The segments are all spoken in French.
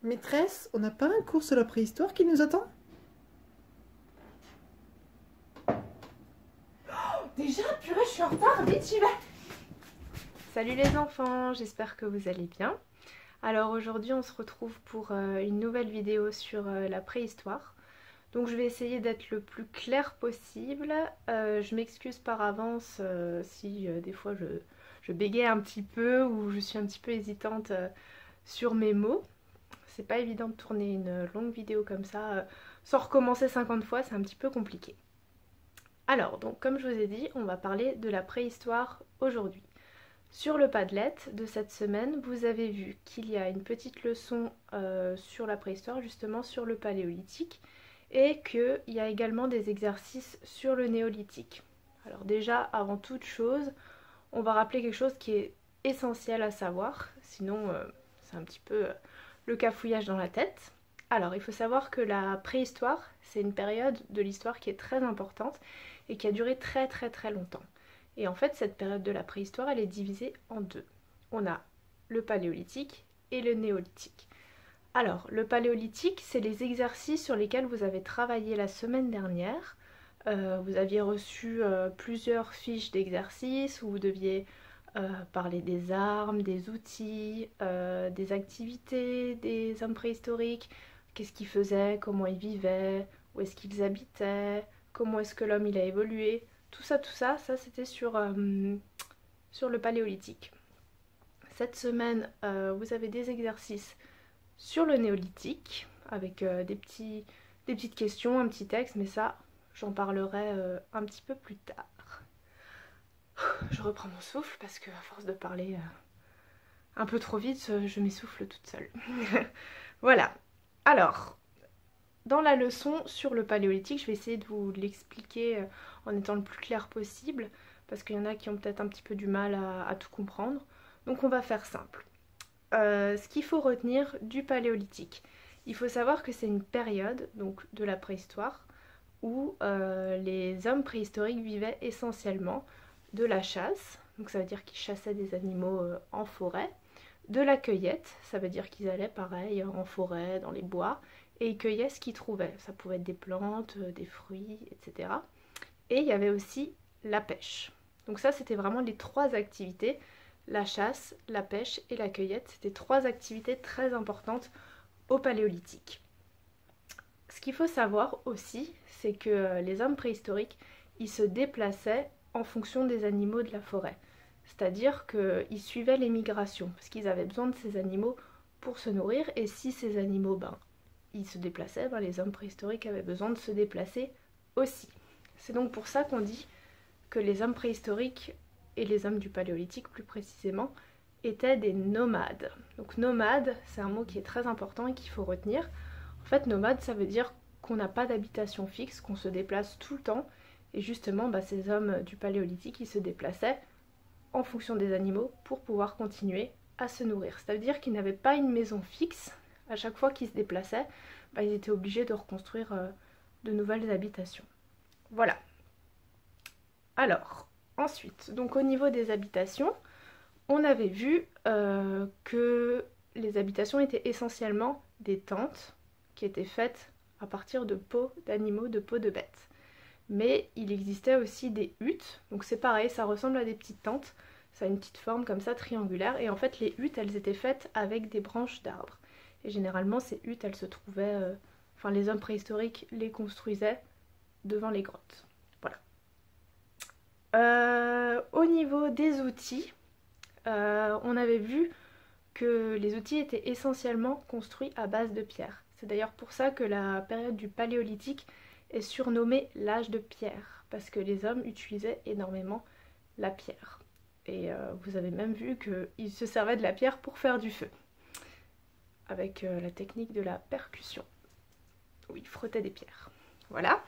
Maîtresse, on n'a pas un cours sur la préhistoire qui nous attend? Déjà, purée, je suis en retard, vite j'y vais. Salut les enfants, j'espère que vous allez bien. Alors aujourd'hui on se retrouve pour une nouvelle vidéo sur la préhistoire. Donc je vais essayer d'être le plus clair possible. Je m'excuse par avance si des fois je bégaye un petit peu ou je suis un petit peu hésitante sur mes mots. C'est pas évident de tourner une longue vidéo comme ça sans recommencer 50 fois, c'est un petit peu compliqué. Alors donc comme je vous ai dit, on va parler de la préhistoire aujourd'hui. Sur le Padlet de cette semaine, vous avez vu qu'il y a une petite leçon sur la préhistoire, justement sur le paléolithique, et qu'il y a également des exercices sur le néolithique. Alors déjà, avant toute chose, on va rappeler quelque chose qui est essentiel à savoir, sinon c'est un petit peu le cafouillage dans la tête. Alors il faut savoir que la préhistoire, c'est une période de l'histoire qui est très importante et qui a duré très longtemps. Et en fait, cette période de la préhistoire, elle est divisée en deux. On a le paléolithique et le néolithique. Alors, le paléolithique, c'est les exercices sur lesquels vous avez travaillé la semaine dernière. Vous aviez reçu plusieurs fiches d'exercices où vous deviez parler des armes, des outils, des activités des hommes préhistoriques, qu'est-ce qu'ils faisaient, comment ils vivaient, où est-ce qu'ils habitaient, comment est-ce que l'homme il a évolué. Tout ça, ça c'était sur le paléolithique. Cette semaine, vous avez des exercices sur le néolithique, avec des petites questions, un petit texte, mais ça, j'en parlerai un petit peu plus tard. Je reprends mon souffle parce que à force de parler un peu trop vite, je m'essouffle toute seule. Voilà. Alors, dans la leçon sur le paléolithique, je vais essayer de vous l'expliquer en étant le plus clair possible, parce qu'il y en a qui ont peut-être un petit peu du mal à tout comprendre. Donc on va faire simple. Ce qu'il faut retenir du paléolithique, il faut savoir que c'est une période, donc de la préhistoire, où les hommes préhistoriques vivaient essentiellement de la chasse, donc ça veut dire qu'ils chassaient des animaux en forêt, de la cueillette, ça veut dire qu'ils allaient pareil en forêt, dans les bois, et ils cueillaient ce qu'ils trouvaient. Ça pouvait être des plantes, des fruits, etc. Et il y avait aussi la pêche. Donc ça, c'était vraiment les trois activités, la chasse, la pêche et la cueillette. C'était trois activités très importantes au paléolithique. Ce qu'il faut savoir aussi, c'est que les hommes préhistoriques, ils se déplaçaient en fonction des animaux de la forêt. C'est-à-dire qu'ils suivaient les migrations, parce qu'ils avaient besoin de ces animaux pour se nourrir, et si ces animaux, ils se déplaçaient, les hommes préhistoriques avaient besoin de se déplacer aussi. C'est donc pour ça qu'on dit que les hommes préhistoriques et les hommes du paléolithique plus précisément étaient des nomades. Donc nomade, c'est un mot qui est très important et qu'il faut retenir. En fait, nomade, ça veut dire qu'on n'a pas d'habitation fixe, qu'on se déplace tout le temps. Et justement, ces hommes du paléolithique, ils se déplaçaient en fonction des animaux pour pouvoir continuer à se nourrir. Ça veut dire qu'ils n'avaient pas une maison fixe. À chaque fois qu'ils se déplaçaient, ils étaient obligés de reconstruire de nouvelles habitations. Voilà. Alors, ensuite, donc au niveau des habitations, on avait vu que les habitations étaient essentiellement des tentes qui étaient faites à partir de peaux d'animaux, de peaux de bêtes. Mais il existait aussi des huttes, donc c'est pareil, ça ressemble à des petites tentes, ça a une petite forme comme ça triangulaire, et en fait les huttes elles étaient faites avec des branches d'arbres. Et généralement ces huttes elles se trouvaient, les hommes préhistoriques les construisaient devant les grottes. Voilà. Au niveau des outils, on avait vu que les outils étaient essentiellement construits à base de pierre. C'est d'ailleurs pour ça que la période du paléolithique est surnommée l'âge de pierre, parce que les hommes utilisaient énormément la pierre. Et vous avez même vu qu'ils se servaient de la pierre pour faire du feu, avec la technique de la percussion, où ils frottaient des pierres. Voilà.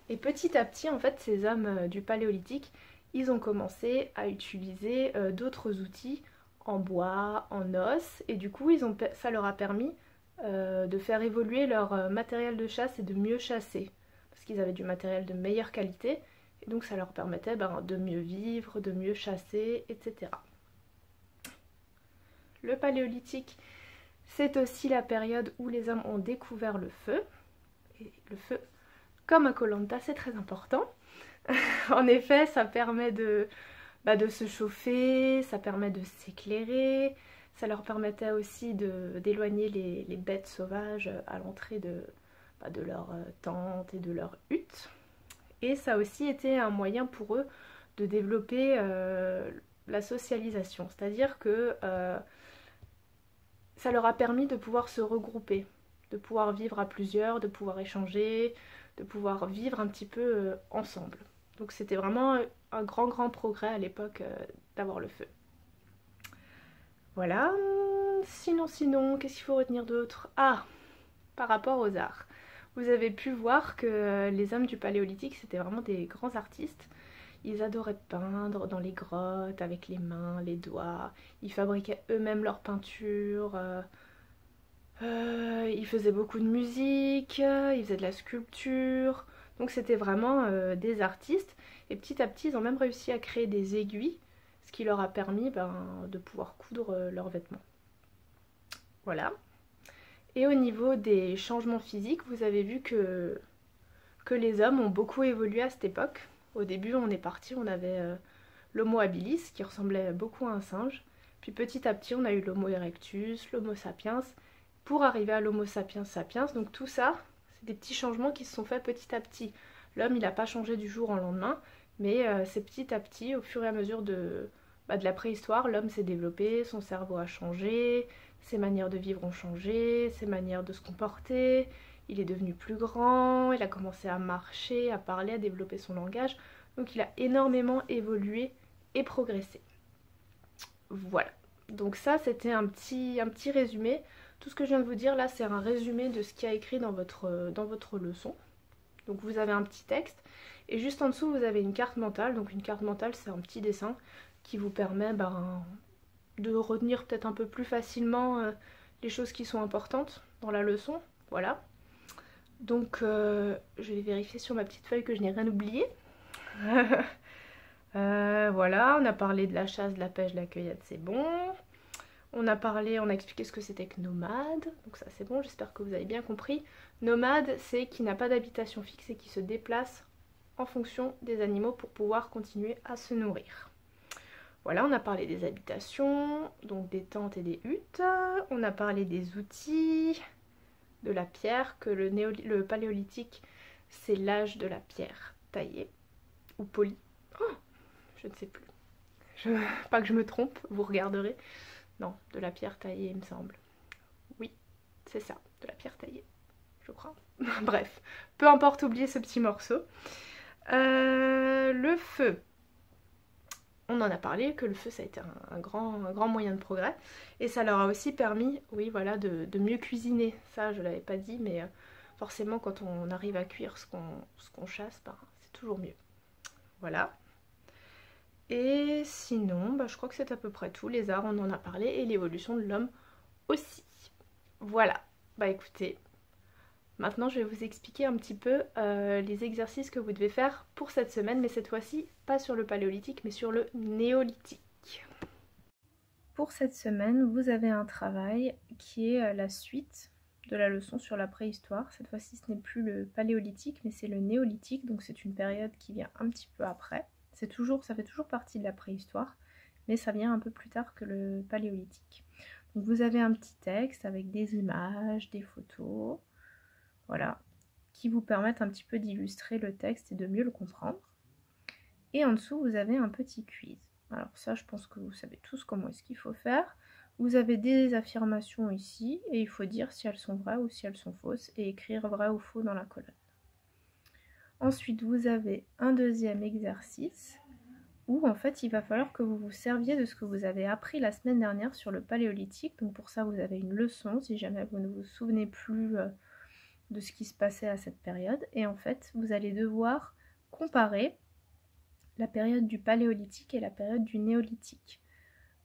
Et petit à petit, en fait, ces hommes du paléolithique, ils ont commencé à utiliser d'autres outils en bois, en os, et du coup, ça leur a permis de faire évoluer leur matériel de chasse et de mieux chasser, parce qu'ils avaient du matériel de meilleure qualité, et donc ça leur permettait de mieux vivre, de mieux chasser, etc. Le paléolithique, C'est aussi la période où les hommes ont découvert le feu. Et le feu, comme à Koh Lanta, c'est très important. En effet, ça permet de se chauffer, ça permet de s'éclairer, ça leur permettait aussi d'éloigner les bêtes sauvages à l'entrée de leur tente et de leur hutte. Et ça a aussi été un moyen pour eux de développer la socialisation, c'est-à-dire que ça leur a permis de pouvoir se regrouper, de pouvoir vivre à plusieurs, de pouvoir échanger, de pouvoir vivre un petit peu ensemble. Donc c'était vraiment un grand progrès à l'époque d'avoir le feu. Voilà. Sinon, qu'est-ce qu'il faut retenir d'autre? Ah, par rapport aux arts. Vous avez pu voir que les hommes du Paléolithique, c'était vraiment des grands artistes. Ils adoraient peindre dans les grottes, avec les mains, les doigts. Ils fabriquaient eux-mêmes leurs peintures. Ils faisaient beaucoup de musique, ils faisaient de la sculpture. Donc c'était vraiment des artistes. Et petit à petit, ils ont même réussi à créer des aiguilles, ce qui leur a permis de pouvoir coudre leurs vêtements. Voilà. Et au niveau des changements physiques, vous avez vu que les hommes ont beaucoup évolué à cette époque. Au début, on est parti, on avait l'Homo habilis, qui ressemblait beaucoup à un singe. Puis petit à petit, on a eu l'Homo erectus, l'Homo sapiens, pour arriver à l'Homo sapiens sapiens. Donc tout ça, c'est des petits changements qui se sont faits petit à petit. L'homme, il n'a pas changé du jour au lendemain, mais c'est petit à petit, au fur et à mesure de la préhistoire, l'homme s'est développé, son cerveau a changé, ses manières de vivre ont changé, ses manières de se comporter, il est devenu plus grand, il a commencé à marcher, à parler, à développer son langage, donc il a énormément évolué et progressé. Voilà, donc ça c'était un petit résumé. Tout ce que je viens de vous dire là, c'est un résumé de ce qu'il y a écrit dans votre leçon. Donc vous avez un petit texte, et juste en dessous vous avez une carte mentale. Donc une carte mentale, c'est un petit dessin qui vous permet de retenir peut-être un peu plus facilement les choses qui sont importantes dans la leçon. Voilà. Donc je vais vérifier sur ma petite feuille que je n'ai rien oublié. Voilà, on a parlé de la chasse, de la pêche, de la cueillette, c'est bon. On a expliqué ce que c'était que nomade, donc ça c'est bon, j'espère que vous avez bien compris. Nomade, c'est qui n'a pas d'habitation fixe et qui se déplace en fonction des animaux pour pouvoir continuer à se nourrir. Voilà, on a parlé des habitations, donc des tentes et des huttes. On a parlé des outils, de la pierre, que le paléolithique, c'est l'âge de la pierre taillée ou polie. Oh, je ne sais plus. Pas que je me trompe, vous regarderez. Non, de la pierre taillée, il me semble. Oui, c'est ça, de la pierre taillée, je crois. Bref, peu importe, oubliez ce petit morceau. Le feu. On en a parlé, que le feu, ça a été un grand moyen de progrès. Et ça leur a aussi permis, oui, voilà, de mieux cuisiner. Ça, je ne l'avais pas dit, mais forcément, quand on arrive à cuire ce qu'on chasse, c'est toujours mieux. Voilà. Et sinon, je crois que c'est à peu près tout. Les arts, on en a parlé, et l'évolution de l'homme aussi. Voilà. Écoutez, maintenant je vais vous expliquer un petit peu les exercices que vous devez faire pour cette semaine, mais cette fois-ci, pas sur le paléolithique, mais sur le néolithique. Pour cette semaine, vous avez un travail qui est la suite de la leçon sur la préhistoire. Cette fois-ci, ce n'est plus le paléolithique, mais c'est le néolithique, donc c'est une période qui vient un petit peu après. Ça fait toujours partie de la préhistoire, mais ça vient un peu plus tard que le paléolithique. Donc vous avez un petit texte avec des images, des photos, voilà, qui vous permettent un petit peu d'illustrer le texte et de mieux le comprendre. Et en dessous, vous avez un petit quiz. Alors ça, je pense que vous savez tous comment est-ce qu'il faut faire. Vous avez des affirmations ici, et il faut dire si elles sont vraies ou si elles sont fausses, et écrire vrai ou faux dans la colonne. Ensuite, vous avez un deuxième exercice où en fait il va falloir que vous vous serviez de ce que vous avez appris la semaine dernière sur le paléolithique. Donc pour ça, vous avez une leçon si jamais vous ne vous souvenez plus de ce qui se passait à cette période. Et en fait, vous allez devoir comparer la période du paléolithique et la période du néolithique.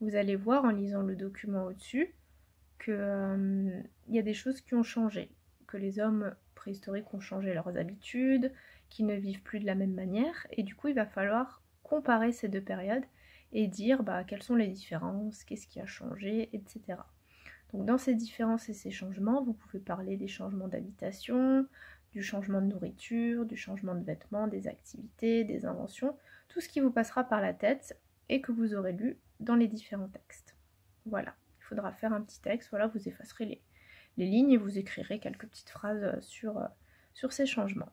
Vous allez voir en lisant le document au-dessus qu'il y a des choses qui ont changé, que les hommes préhistoriques ont changé leurs habitudes, qu'ils ne vivent plus de la même manière, et du coup il va falloir comparer ces deux périodes et dire quelles sont les différences, qu'est-ce qui a changé, etc. Donc dans ces différences et ces changements, vous pouvez parler des changements d'habitation, du changement de nourriture, du changement de vêtements, des activités, des inventions, tout ce qui vous passera par la tête et que vous aurez lu dans les différents textes. Voilà, il faudra faire un petit texte, voilà, vous effacerez les lignes et vous écrirez quelques petites phrases sur ces changements.